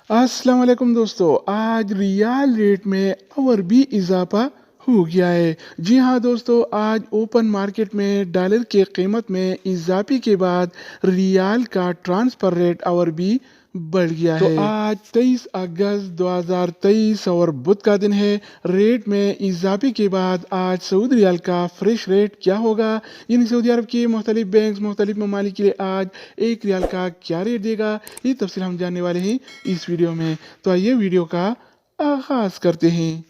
अस्सलाम वालेकुम दोस्तों, आज रियाल रेट में और भी इजाफा हो गया है। जी हाँ दोस्तों, आज ओपन मार्केट में डॉलर के कीमत में इजाफे के बाद रियाल का ट्रांसफर रेट और भी बढ़ गया है। आज 23 अगस्त 2023 और बुध का दिन है। रेट में इजाफे के बाद आज सऊदी रियाल का फ्रेश रेट क्या होगा, यानी सऊदी अरब के मुख्तलिफ बैंक मुख्तलिफ ममालिक के लिए आज एक रियाल का क्या रेट देगा, ये तफसील हम जानने वाले हैं इस वीडियो में। तो आइए वीडियो का आगाज करते हैं।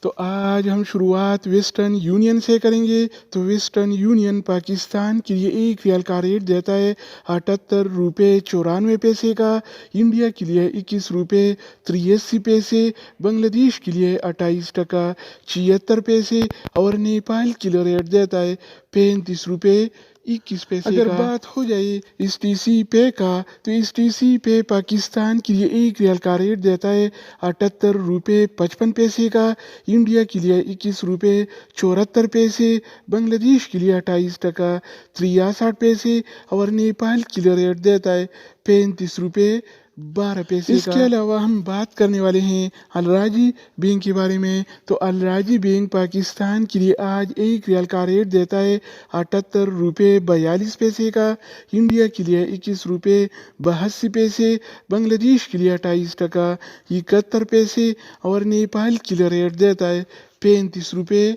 तो आज हम शुरुआत वेस्टर्न यूनियन से करेंगे। तो वेस्टर्न यूनियन पाकिस्तान के लिए एक रियाल का रेट देता है 78 रुपये 94 पैसे का, इंडिया के लिए 21 रुपये 83 पैसे, बांग्लादेश के लिए 28 टका 76 पैसे और नेपाल के लिए रेट देता है 35 रुपये 21 पैसे अगर का। बात हो जाए इस टीसी पे का, तो इस टीसी पे पाकिस्तान के लिए एक रियाल का रेट देता है 78 रुपये 55 पैसे का, इंडिया के लिए 21 रुपये 74 पैसे, बांग्लादेश के लिए 28 टका 63 पैसे और नेपाल के लिए रेट देता है 35 रुपये 12 पैसे। इसके अलावा हम बात करने वाले हैं अलराजी बैंक के बारे में। तो अलराजी बैंक पाकिस्तान के लिए आज एक रियाल का रेट देता है 78 रुपये 42 पैसे का, इंडिया के लिए 21 रुपये 82 पैसे, बांग्लादेश के लिए 28 टका 71 पैसे और नेपाल के लिए रेट देता है 35 रुपये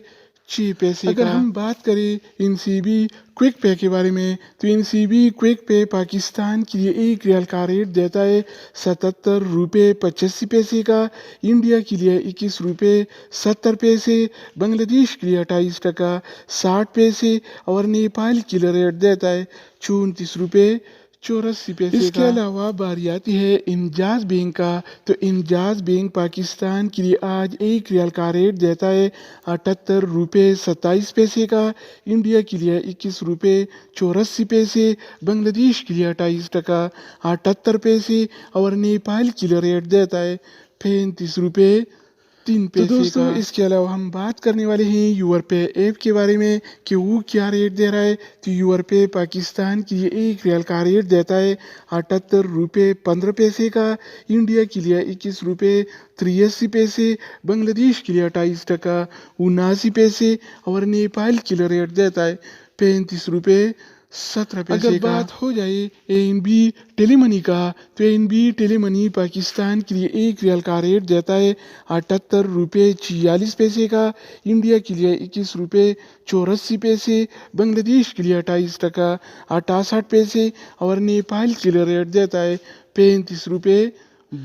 6 पैसे अगर हम बात करें एनसीबी क्विक पे के बारे में, तो एनसीबी क्विक पे पाकिस्तान के लिए एक रियाल का रेट देता है 77 रुपये 85 पैसे का, इंडिया के लिए 21 रुपये 70 पैसे, बांग्लादेश के लिए 28 टका 60 पैसे और नेपाल के लिए रेट देता है 34 रुपये 84 पैसे। इसके अलावा बारी आती है इंजाज बैंक का। तो इंजाज बैंक पाकिस्तान के लिए आज एक रियाल का रेट देता है 78 रुपये 27 पैसे का, इंडिया के लिए 21 रुपये 84 पैसे, बांग्लादेश के लिए 28 टका 78 पैसे और नेपाल के लिए रेट देता है 35 रुपये 3 पैसे। तो दोस्तों इसके अलावा हम बात करने वाले हैं यूरपे ऐप के बारे में कि वो क्या रेट दे रहा है। तो यूरपे पाकिस्तान के लिए एक रियाल का रेट देता है 78 रुपये 15 पैसे का, इंडिया के लिए 21 रुपये 83 पैसे, बांग्लादेश के लिए 28 टका 79 पैसे और नेपाल के लिए रेट देता है 35 रुपये 17 पैसे। अगर बात हो जाए एएनबी टेलीमनी का, तो एएनबी टेलीमनी पाकिस्तान के लिए एक रियाल का रेट देता है 78 रुपये 46 पैसे का, इंडिया के लिए 21 रुपये 84 पैसे, बांग्लादेश के लिए 28 टका 68 पैसे और नेपाल के लिए रेट देता है 35 रुपये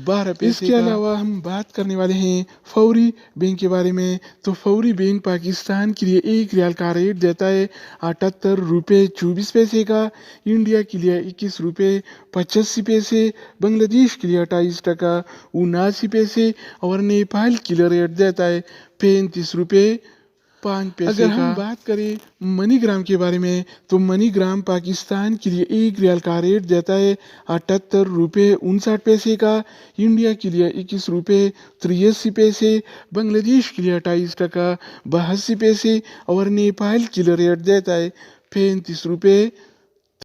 12 पैसे। इसके अलावा हम बात करने वाले हैं फौरी बैंक के बारे में। तो फौरी बैंक पाकिस्तान के लिए एक रियाल का रेट देता है 78 रुपये 24 पैसे का, इंडिया के लिए 21 रुपये 85 पैसे, बांग्लादेश के लिए 28 टका 79 पैसे और नेपाल के लिए रेट देता है 35 रुपये 5 पैसे। अगर हम बात करें मनीग्राम के बारे में, तो मनीग्राम पाकिस्तान के लिए एक रियाल का रेट देता है 78 रुपये 59 पैसे का, इंडिया के लिए 21 रुपये 83 पैसे, बांग्लादेश के लिए 28 टका 82 पैसे और नेपाल के लिए रेट देता है 35 रुपये